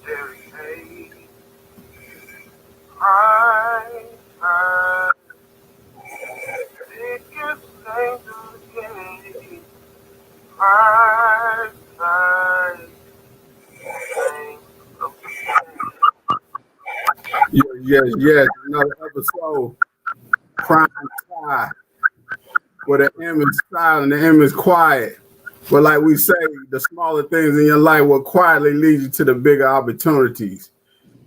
Derrick Hayes. Biggest thing to the game. Yes. Another episode. Prime time. Where the M is silent, the M is quiet. But like we say, the smaller things in your life will quietly lead you to the bigger opportunities.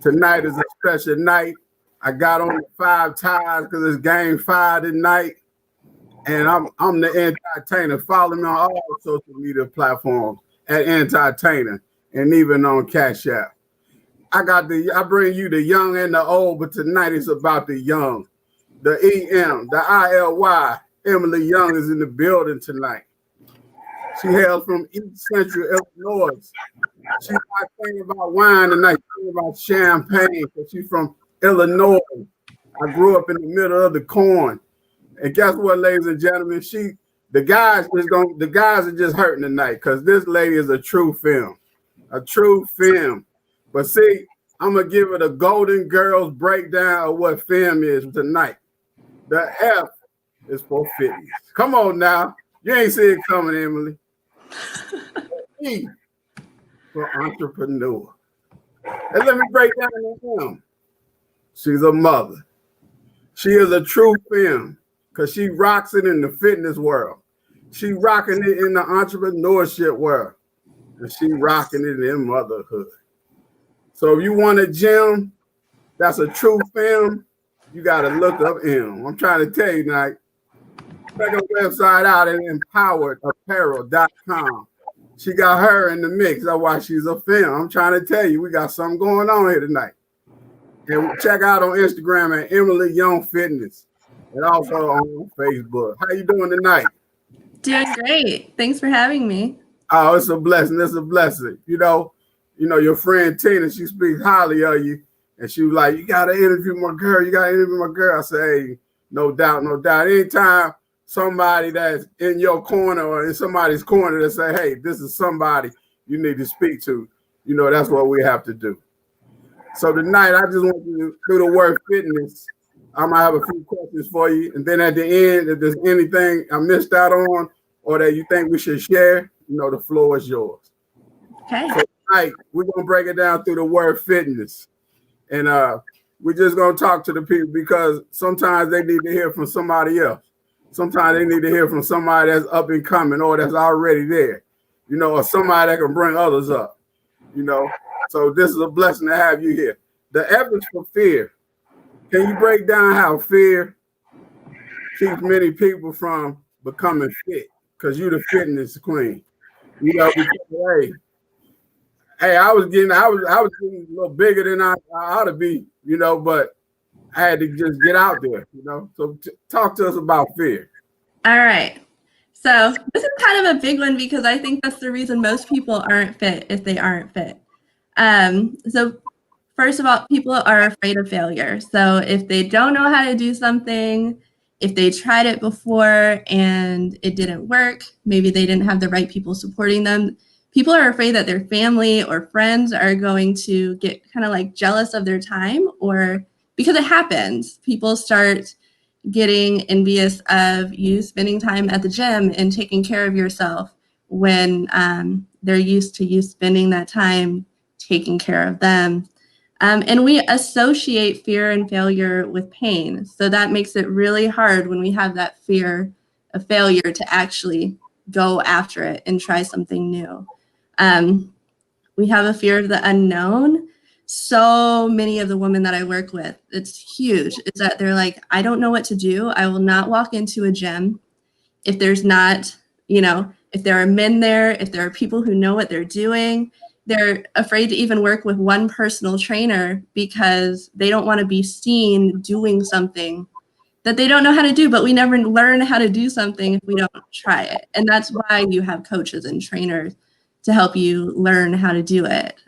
Tonight is a special night. I got on the 5 ties because it's game 5 tonight. And I'm the Entertainer. Follow me on all social media platforms at Entertainer and even on Cash App. I bring you the young and the old, but tonight it's about the young. The EM, the ILY. Emily Young is in the building tonight. She hails from East Central Illinois. She's not thinking about wine tonight. She's thinking about Champaign because she's from Illinois. I grew up in the middle of the corn. And guess what, ladies and gentlemen? The guys are just hurting tonight because this lady is a true film. A true film. But see, I'm going to give it a Golden Girls breakdown of what film is tonight. The F is for fitness. Come on now. You ain't see it coming, Emily. E for entrepreneur. And let me break down the film. She's a mother. She is a true film because she rocks it in the fitness world. She rocking it in the entrepreneurship world. And she rocking it in motherhood. So if you want a gym that's a true film, you got to look up him. I'm trying to tell you tonight. Check her website out at empoweredapparel.com. She got her in the mix. That's why she's a film. I'm trying to tell you, we got something going on here tonight. And check out on Instagram at Emily Young Fitness and also on Facebook. How you doing tonight? Doing great. Thanks for having me. Oh, it's a blessing. It's a blessing. You know, your friend Tina, she speaks highly of you. And she was like, you got to interview my girl. You got to interview my girl. I say, hey, no doubt, no doubt. Anytime somebody that's in your corner or in somebody's corner that say, hey, this is somebody you need to speak to, that's what we have to do. So tonight, I just want you to do the word fitness. I might have a few questions for you. And then at the end, if there's anything I missed out on or that you think we should share, the floor is yours. Okay. So tonight, we're going to break it down through the word fitness. And we're just going to talk to the people because sometimes they need to hear from somebody else. Sometimes they need to hear from somebody that's up and coming or that's already there, or somebody that can bring others up, So this is a blessing to have you here. The F is for fear. Can you break down how fear keeps many people from becoming fit? Because you're the fitness queen. Because, hey, I was getting a little bigger than I ought to be, but I had to just get out there, So talk to us about fear. All right. So this is kind of a big one because I think that's the reason most people aren't fit if they aren't fit. So first of all, people are afraid of failure. So if they don't know how to do something, if they tried it before and it didn't work, maybe they didn't have the right people supporting them. People are afraid that their family or friends are going to get kind of like jealous of their time, or because it happens, people start getting envious of you spending time at the gym and taking care of yourself when they're used to you spending that time taking care of them. And we associate fear and failure with pain. So that makes it really hard when we have that fear of failure to actually go after it and try something new. We have a fear of the unknown. So many of the women that I work with, it's huge, is that they're like, I don't know what to do. I will not walk into a gym if there's not, if there are men there, if there are people who know what they're doing. They're afraid to even work with one personal trainer because they don't want to be seen doing something that they don't know how to do, but we never learn how to do something if we don't try it. And that's why you have coaches and trainers to help you learn how to do it.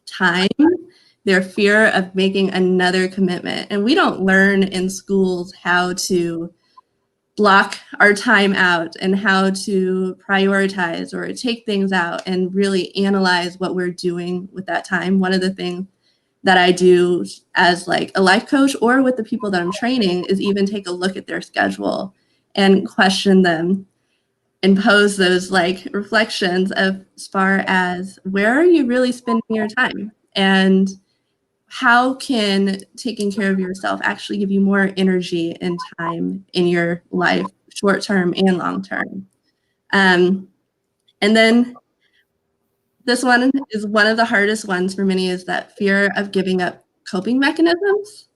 Time their fear of making another commitment. And we don't learn in schools how to block our time out and how to prioritize or take things out and really analyze what we're doing with that time. One of the things that I do as like a life coach or with the people that I'm training is even take a look at their schedule and question them and pose those like reflections of as far as where are you really spending your time, and how can taking care of yourself actually give you more energy and time in your life, short term and long term. And then this one is one of the hardest ones for many, is that fear of giving up coping mechanisms.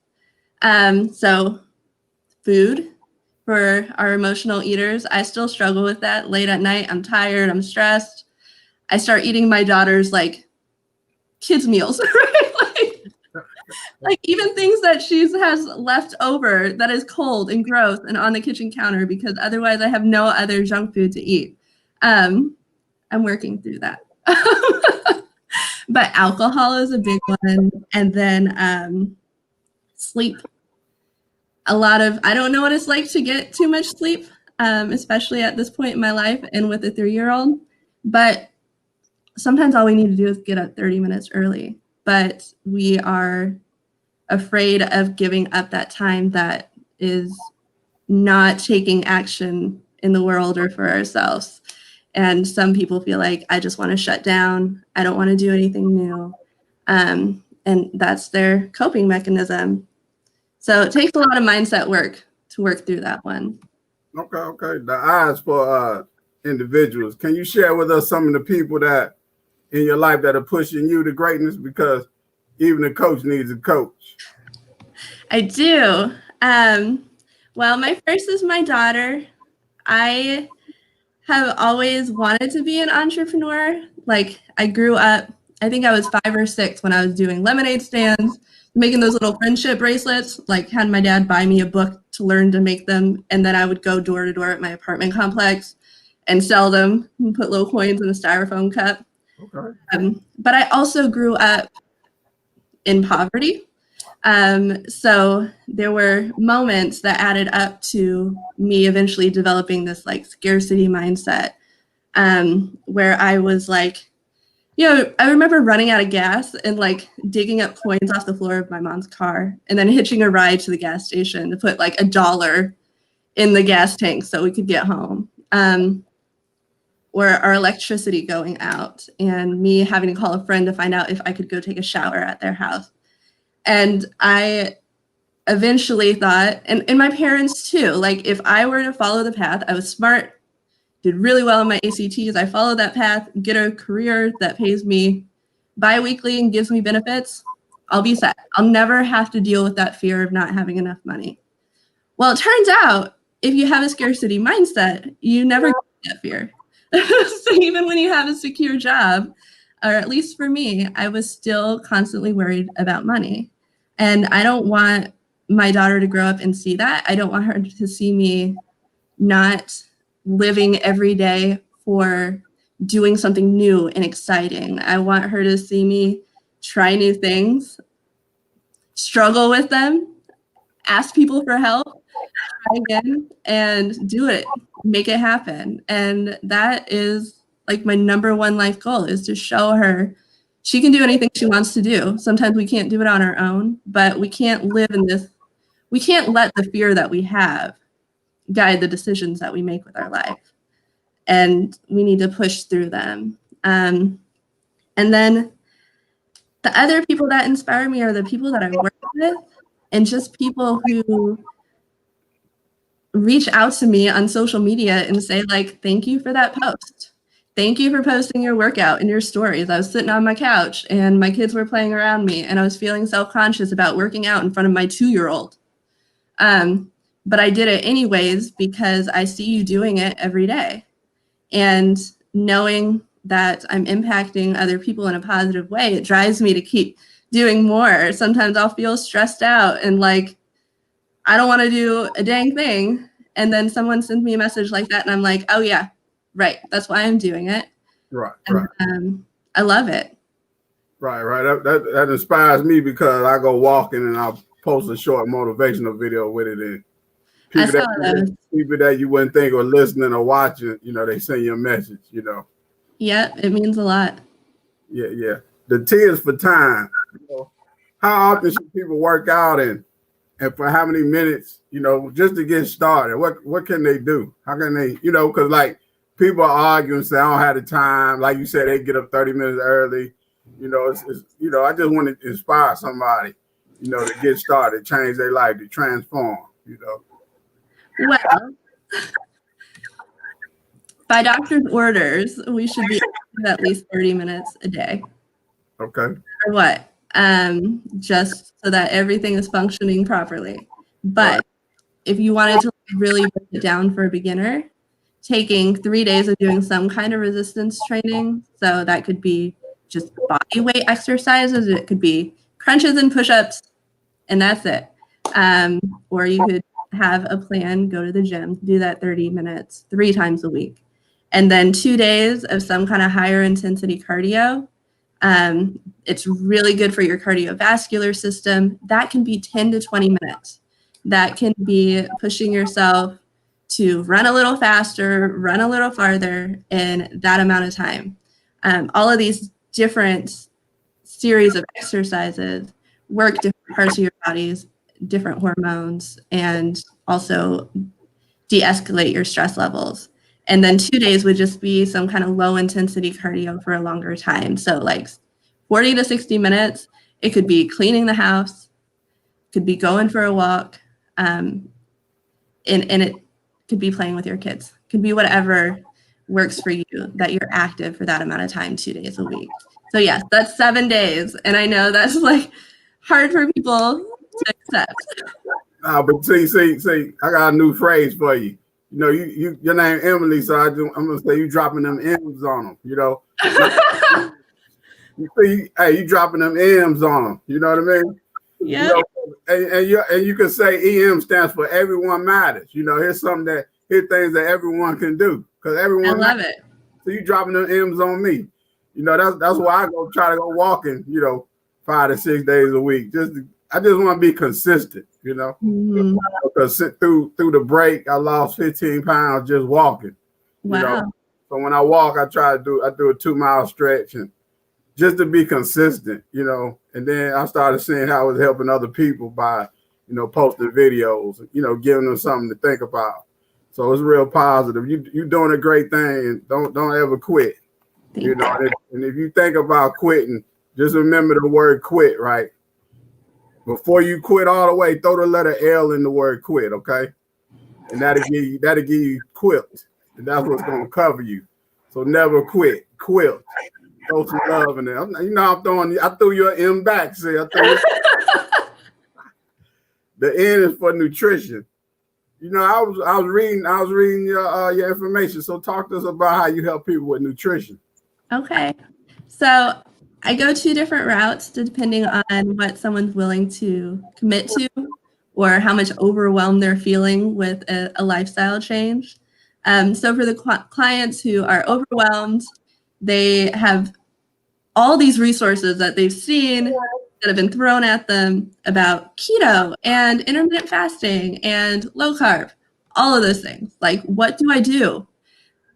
So food for our emotional eaters, I still struggle with that. Late at night, I'm tired, I'm stressed. I start eating my daughter's like kids meals, right? like even things that she has left over that is cold and gross and on the kitchen counter, because otherwise I have no other junk food to eat. I'm working through that. But alcohol is a big one. And then sleep. I don't know what it's like to get too much sleep, especially at this point in my life and with a 3-year-old. But sometimes all we need to do is get up 30 minutes early. But we are afraid of giving up that time that is not taking action in the world or for ourselves. And some people feel like, I just want to shut down. I don't want to do anything new. And that's their coping mechanism. So it takes a lot of mindset work to work through that one. Okay. The eyes for individuals. Can you share with us some of the people that in your life that are pushing you to greatness? Because even a coach needs a coach. I do. Well, my first is my daughter. I have always wanted to be an entrepreneur. Like I grew up, I think I was 5 or 6 when I was doing lemonade stands, making those little friendship bracelets, like had my dad buy me a book to learn to make them. And then I would go door to door at my apartment complex and sell them and put little coins in a styrofoam cup. Okay. But I also grew up in poverty. So there were moments that added up to me eventually developing this like scarcity mindset, where I was like, I remember running out of gas and like digging up coins off the floor of my mom's car and then hitching a ride to the gas station to put like $1 in the gas tank so we could get home. Or our electricity going out and me having to call a friend to find out if I could go take a shower at their house. And I eventually thought, and my parents too, like if I were to follow the path, I was smart, did really well in my ACTs, I followed that path, get a career that pays me bi-weekly and gives me benefits, I'll be set. I'll never have to deal with that fear of not having enough money. Well, it turns out if you have a scarcity mindset, you never get that fear. So even when you have a secure job, or at least for me, I was still constantly worried about money. And I don't want my daughter to grow up and see that. I don't want her to see me not living every day for doing something new and exciting. I want her to see me try new things, struggle with them, ask people for help, try again, and do it, make it happen. And that is like my number one life goal, is to show her she can do anything she wants to do. Sometimes we can't do it on our own, but we can't live in this, we can't let the fear that we have guide the decisions that we make with our life. And we need to push through them. And then the other people that inspire me are the people that I work with, and just people who reach out to me on social media and say like, thank you for that post. Thank you for posting your workout and your stories. I was sitting on my couch and my kids were playing around me and I was feeling self-conscious about working out in front of my 2-year-old. But I did it anyways because I see you doing it every day. And knowing that I'm impacting other people in a positive way, it drives me to keep doing more. Sometimes I'll feel stressed out and like, I don't want to do a dang thing. And then someone sends me a message like that and I'm like, oh yeah, right. That's why I'm doing it. Right. And, I love it. Right, right. That inspires me because I go walking and I'll post a short motivational video with it. And I people saw that those. people that you wouldn't think were listening or watching, they send you a message. Yep, it means a lot. Yeah, yeah. The T is for time. How often should people work out and for how many minutes? Just to get started. What can they do? How can they? Because like people are arguing, say I don't have the time. Like you said, they get up 30 minutes early. I just want to inspire somebody, to get started, change their life, to transform. Well, by doctor's orders, we should be at least 30 minutes a day. Okay. For what? Just so that everything is functioning properly. But if you wanted to really break it down for a beginner, taking 3 days of doing some kind of resistance training, so that could be just body weight exercises, it could be crunches and push-ups, and that's it. Or you could have a plan, go to the gym, do that 30 minutes 3 times a week. And then 2 days of some kind of higher intensity cardio. It's really good for your cardiovascular system. That can be 10 to 20 minutes. That can be pushing yourself to run a little faster, run a little farther in that amount of time. All of these different series of exercises work different parts of your bodies, different hormones, and also de-escalate your stress levels. And then 2 days would just be some kind of low intensity cardio for a longer time. So like 40 to 60 minutes, it could be cleaning the house, could be going for a walk, and it could be playing with your kids. Could be whatever works for you, that you're active for that amount of time, 2 days a week. So yes, that's 7 days. And I know that's like hard for people to accept. But see, I got a new phrase for you. Your name Emily, so I'm gonna say you dropping them M's on them. You dropping them M's on them. You know what I mean? Yeah. And you can say EM stands for everyone matters. Here's things that everyone can do because everyone. I love it. So you dropping them M's on me. That's why I try to go walking. 5 to 6 days a week. I just want to be consistent. Mm-hmm. Because through the break, I lost 15 pounds just walking. Wow. So when I walk, I do a 2-mile stretch and just to be consistent, and then I started seeing how it was helping other people by, posting videos, giving them something to think about. So it's real positive. You're doing a great thing, and don't ever quit. And if you think about quitting, just remember the word quit, right? Before you quit all the way, throw the letter L in the word quit, okay? And that'll give you quilt. And that's what's gonna cover you. So never quit. Quilt. Throw some love in there. I threw your M back. See, the N is for nutrition. I was reading your information. So talk to us about how you help people with nutrition. Okay. So I go 2 different routes depending on what someone's willing to commit to or how much overwhelmed they're feeling with a lifestyle change. So for the clients who are overwhelmed, they have all these resources that they've seen that have been thrown at them about keto and intermittent fasting and low carb, all of those things. Like, what do I do?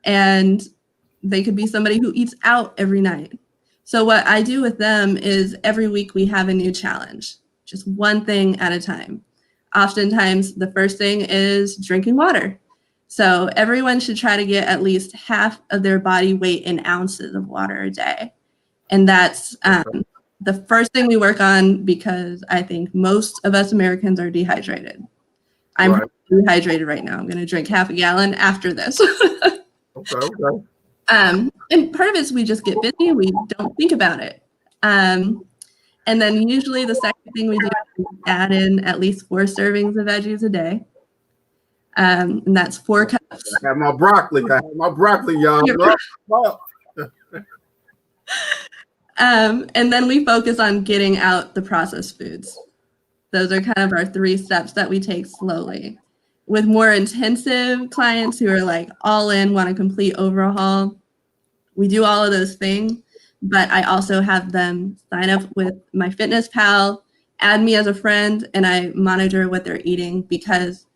And they could be somebody who eats out every night. So what I do with them is every week we have a new challenge, just one thing at a time. Oftentimes, the first thing is drinking water. So everyone should try to get at least half of their body weight in ounces of water a day. And that's the first thing we work on because I think most of us Americans are dehydrated. I'm dehydrated right now. I'm going to drink half a gallon after this. Okay. And part of it is we just get busy. We don't think about it. And then usually the second thing we do is add in at least 4 servings of veggies a day. And that's 4 cups. I have my broccoli, y'all. And then we focus on getting out the processed foods. Those are kind of our 3 steps that we take slowly. With more intensive clients who are like all in, want a complete overhaul, we do all of those things. but I also have them sign up with MyFitnessPal, add me as a friend, and I monitor what they're eating, because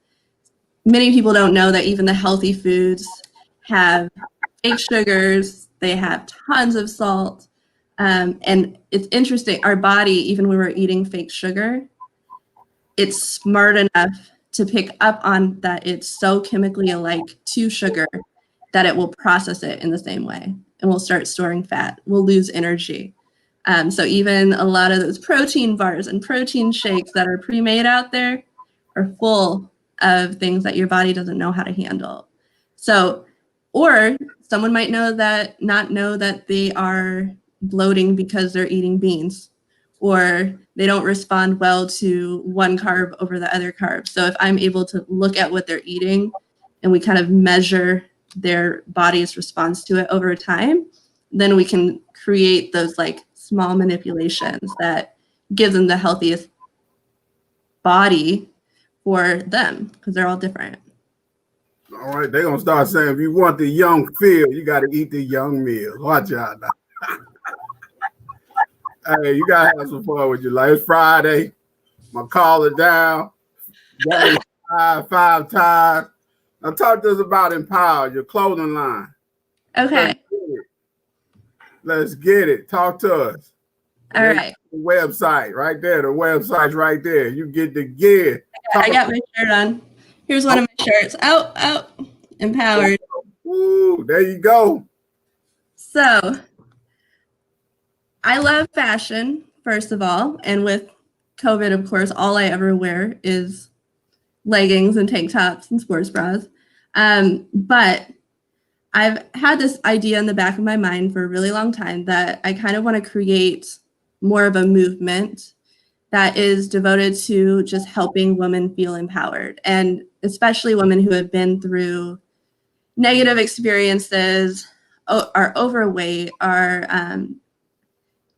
many people don't know that even the healthy foods have fake sugars, they have tons of salt. And it's interesting, our body, even when we're eating fake sugar, it's smart enough to pick up on that it's so chemically alike to sugar that it will process it in the same way, and we'll start storing fat. We'll lose energy. So even a lot of those protein bars and protein shakes that are pre-made out there are full of things that your body doesn't know how to handle. So, or someone might not know that they are bloating because they're eating beans, or they don't respond well to one carb over the other carb. So if I'm able to look at what they're eating and we kind of measure their body's response to it over time, then we can create those like small manipulations that give them the healthiest body for them, because they're all different. All right, they're going to start saying, if you want the young feel, you got to eat the young meal. Watch out now. Hey, you got to have some fun with your life. It's Friday. I'm going to call it down. Game five times. Now talk to us about Empower, your clothing line. Okay. Let's get it. Talk to us. All right. The website right there. The website's right there. You get the gear. I got my shirt on. Here's one of my shirts. Out. Empowered. Woo, there you go. So I love fashion, first of all. And with COVID, of course, all I ever wear is leggings and tank tops and sports bras. But I've had this idea in the back of my mind for a really long time that I kind of want to create more of a movement that is devoted to just helping women feel empowered, and especially women who have been through negative experiences, are overweight, are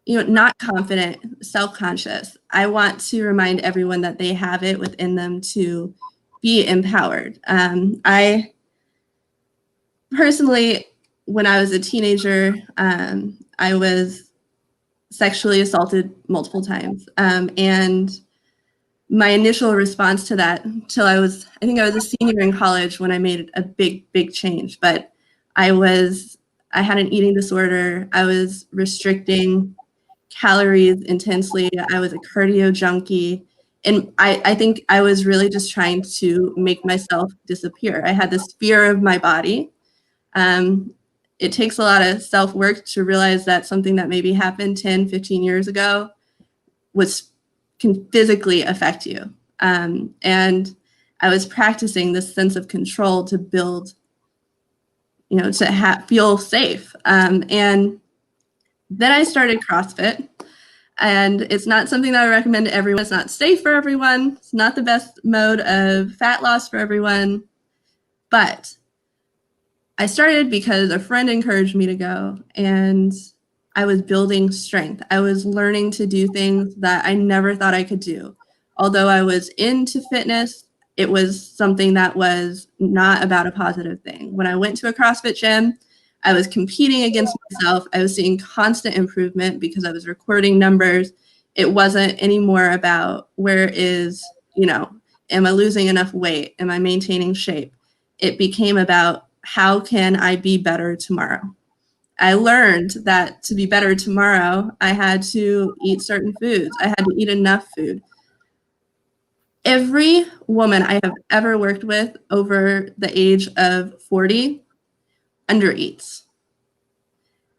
not confident, self-conscious. I want to remind everyone that they have it within them to be empowered. I personally, when I was a teenager, I was sexually assaulted multiple times. And my initial response to that, I think I was a senior in college when I made a big change. But I had an eating disorder. I was restricting calories intensely. I was a cardio junkie. And I think I was really just trying to make myself disappear. I had this fear of my body. It takes a lot of self-work to realize that something that maybe happened 10, 15 years ago can physically affect you. And I was practicing this sense of control to build, to feel safe. And then I started CrossFit. And it's not something that I recommend to everyone. It's not safe for everyone. It's not the best mode of fat loss for everyone. But I started because a friend encouraged me to go, and I was building strength. I was learning to do things that I never thought I could do. Although I was into fitness, it was something that was not about a positive thing. When I went to a CrossFit gym, I was competing against myself. I was seeing constant improvement because I was recording numbers. It wasn't anymore about am I losing enough weight? Am I maintaining shape? It became about, how can I be better tomorrow? I learned that to be better tomorrow, I had to eat certain foods. I had to eat enough food. Every woman I have ever worked with over the age of 40 undereats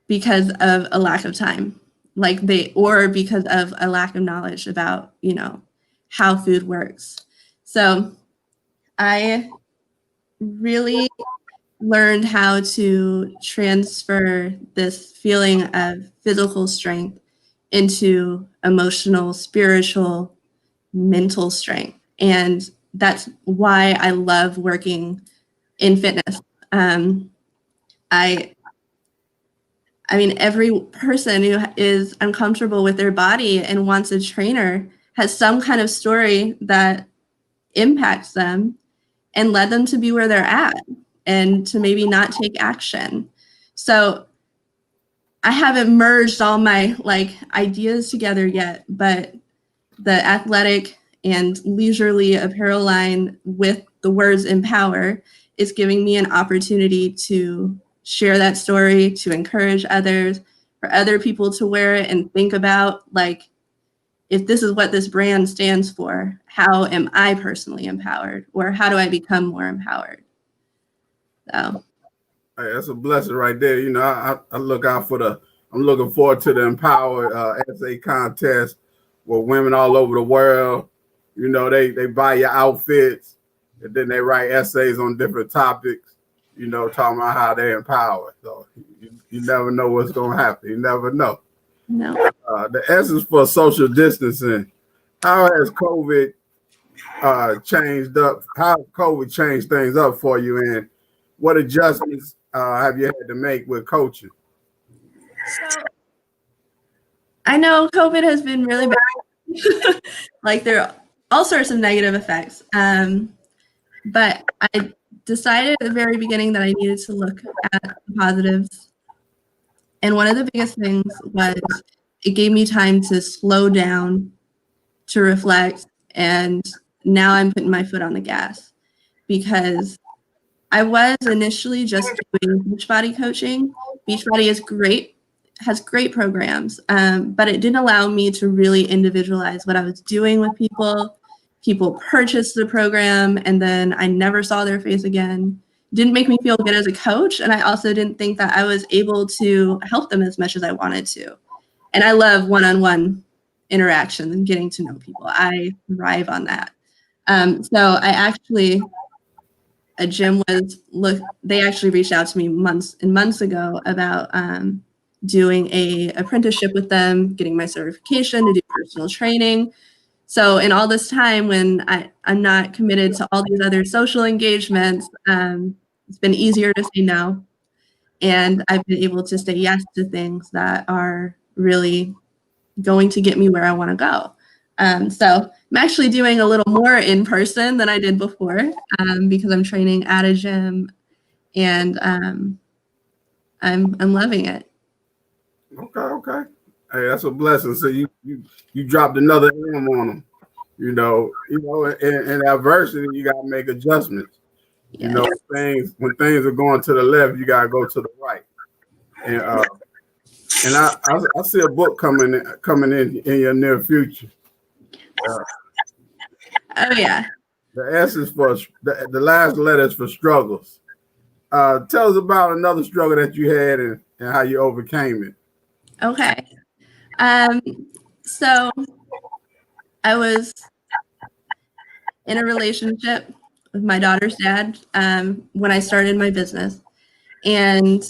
because of a lack of time, or because of a lack of knowledge about, how food works. So I really learned how to transfer this feeling of physical strength into emotional, spiritual, mental strength. And that's why I love working in fitness. Every person who is uncomfortable with their body and wants a trainer has some kind of story that impacts them and led them to be where they're at, and to maybe not take action. So I haven't merged all my like ideas together yet, but the athletic and leisurely apparel line with the words empower is giving me an opportunity to share that story, to encourage others, for other people to wear it and think about, like, if this is what this brand stands for, how am I personally empowered, or how do I become more empowered? So Hey, that's a blessing right there. You know, I look out for I'm looking forward to the Empower essay contest with women all over the world. You know, they buy your outfits and then they write essays on different topics, you know, talking about how they empower. So you never know what's going to happen. You never know. no. The essence for social distancing. How has COVID changed up? How COVID changed things up for you, and what adjustments have you had to make with coaching? So I know COVID has been really bad. Like there are all sorts of negative effects. But I decided at the very beginning that I needed to look at the positives. And one of the biggest things was it gave me time to slow down, to reflect, and now I'm putting my foot on the gas because I was initially just doing Beachbody coaching. Beachbody is great, has great programs, but it didn't allow me to really individualize what I was doing with people. People purchased the program and then I never saw their face again. Didn't make me feel good as a coach. And I also didn't think that I was able to help them as much as I wanted to. And I love one-on-one interactions and getting to know people. I thrive on that. So I actually, a gym they actually reached out to me months and months ago about doing a apprenticeship with them, getting my certification to do personal training. So in all this time when I'm not committed to all these other social engagements, it's been easier to say no. And I've been able to say yes to things that are really going to get me where I want to go. So I'm actually doing a little more in person than I did before because I'm training at a gym and I'm loving it. Okay. Hey, that's a blessing. So you dropped another M on them. You know, in adversity, you got to make adjustments. Yes. You know, when things are going to the left, you got to go to the right. And I see a book coming in your near future. Oh yeah. The S is for the last letter is for struggles. Tell us about another struggle that you had and how you overcame it. Okay. So I was in a relationship with my daughter's dad when I started my business. And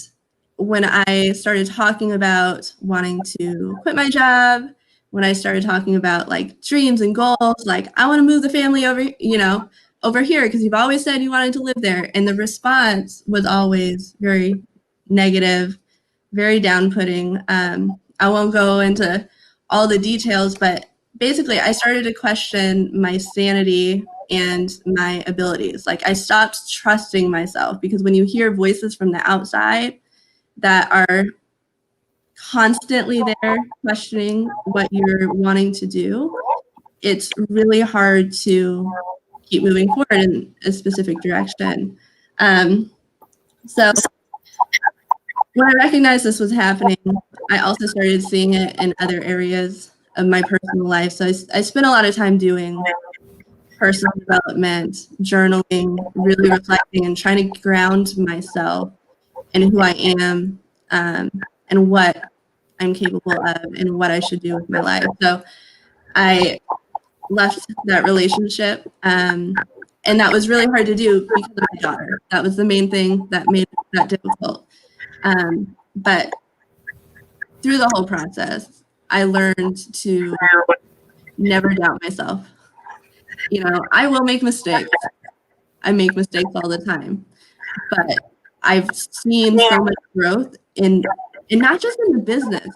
when I started talking about wanting to quit my job, when I started talking about like dreams and goals, like I want to move the family over here because you've always said you wanted to live there. And the response was always very negative, very down-putting. I won't go into all the details, but basically I started to question my sanity and my abilities. Like I stopped trusting myself because when you hear voices from the outside that are constantly there questioning what you're wanting to do, it's really hard to keep moving forward in a specific direction. So when I recognized this was happening, I also started seeing it in other areas of my personal life. So I spent a lot of time doing personal development, journaling, really reflecting and trying to ground myself in who I am and what I'm capable of and what I should do with my life. So I left that relationship and that was really hard to do because of my daughter. That was the main thing that made that difficult. But through the whole process, I learned to never doubt myself. You know, I will make mistakes. I make mistakes all the time, but I've seen so much growth in not just in the business,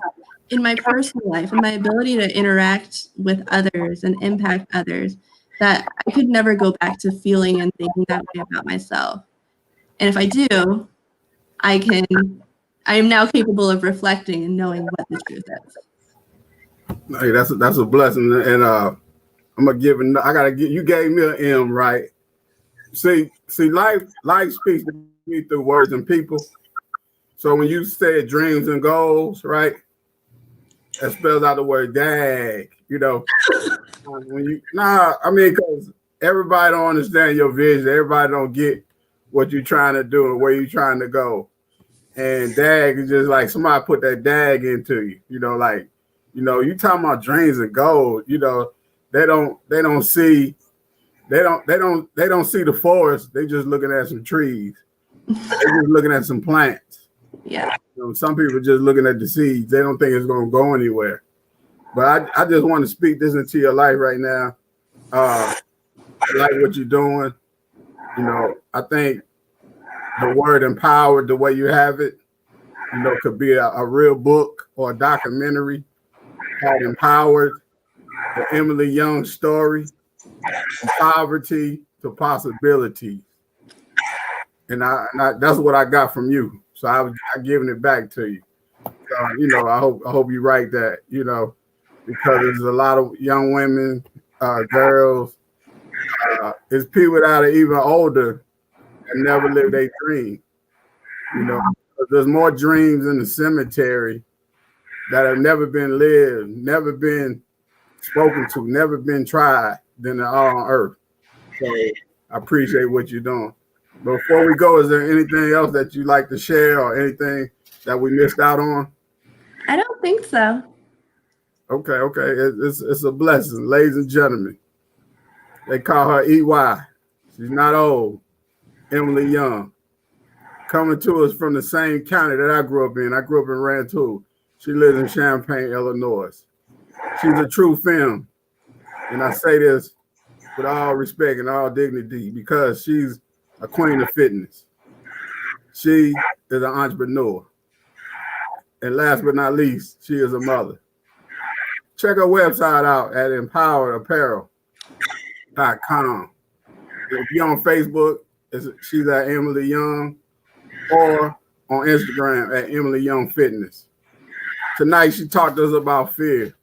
in my personal life, and my ability to interact with others and impact others, that I could never go back to feeling and thinking that way about myself. And if I do, I can I am now capable of reflecting and knowing what the truth is. Hey, that's a blessing, and I'm gonna give it. I gotta get. You gave me an M, right? See, life speaks to me through words and people. So when you said dreams and goals, right, that spells out the word dag. You know, I mean, because everybody don't understand your vision. Everybody don't get what you're trying to do and where you're trying to go. And dag is just like somebody put that dag into you. You know, like, you talking about dreams and goals. You know, they don't see the forest. They just looking at some trees. They just looking at some plants. Yeah. Some people just looking at the seeds. They don't think it's going to go anywhere. But I just want to speak this into your life right now. I like what you're doing. I think the word empowered, the way you have it, could be a real book or a documentary called Empowered, the Emily Young story, from poverty to possibility. And I that's what I got from you. So I'm giving it back to you. So, I hope you write that, because there's a lot of young women, girls, it's people that are even older and never lived their dream. There's more dreams in the cemetery that have never been lived, never been spoken to, never been tried than there are on earth. So I appreciate what you're doing. Before we go, is there anything else that you'd like to share or anything that we missed out on? I don't think so. Okay. It's a blessing, ladies and gentlemen. They call her EY. She's not old. Emily Young. Coming to us from the same county that I grew up in. I grew up in Rantoul. She lives in Champaign, Illinois. She's a true femme. And I say this with all respect and all dignity because she's a queen of fitness. She is an entrepreneur. And last but not least, she is a mother. Check her website out at empoweredapparel.com. If you're on Facebook, she's at Emily Young, or on Instagram at Emily Young Fitness. Tonight, she talked to us about fear.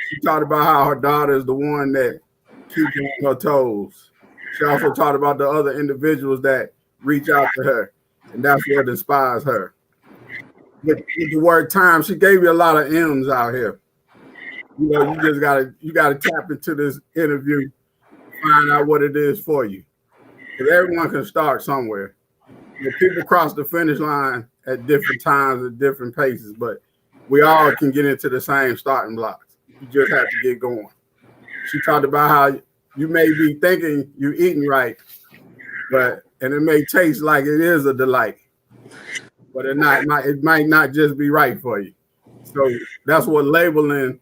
She talked about how her daughter is the one that keeps her on her toes. She also talked about the other individuals that reach out to her, and that's what inspires her. With the word time, she gave you a lot of M's out here. You just gotta tap into this interview, find out what it is for you. Because everyone can start somewhere. People cross the finish line at different times, at different paces, but we all can get into the same starting blocks. You just have to get going. She talked about how you may be thinking you're eating right, and it may taste like it is a delight, but it might not just be right for you. So that's what labeling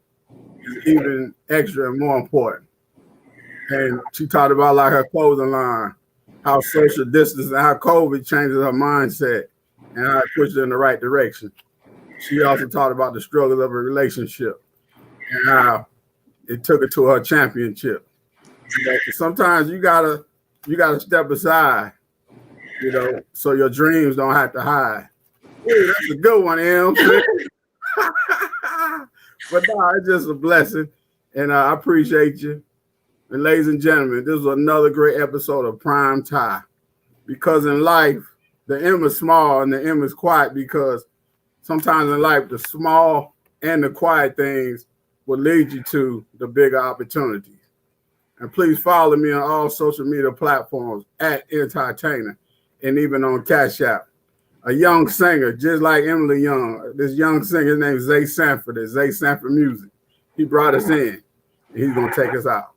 is even extra and more important. And she talked about like her clothing line, how social distance and how COVID changes her mindset and how it pushes her in the right direction. She also talked about the struggles of a relationship and how it took her to her championship. Sometimes you gotta step aside, so your dreams don't have to hide. Ooh, that's a good one, Em. But no, it's just a blessing, and I appreciate you. And ladies and gentlemen, this was another great episode of Prime Time. Because in life, the M is small and the M is quiet, because sometimes in life, the small and the quiet things will lead you to the bigger opportunities. And please follow me on all social media platforms at Entertainer and even on Cash App. A young singer, just like Emily Young. This young singer, his name is Zay Sanford. It's Zay Sanford Music. He brought us in, and he's going to take us out.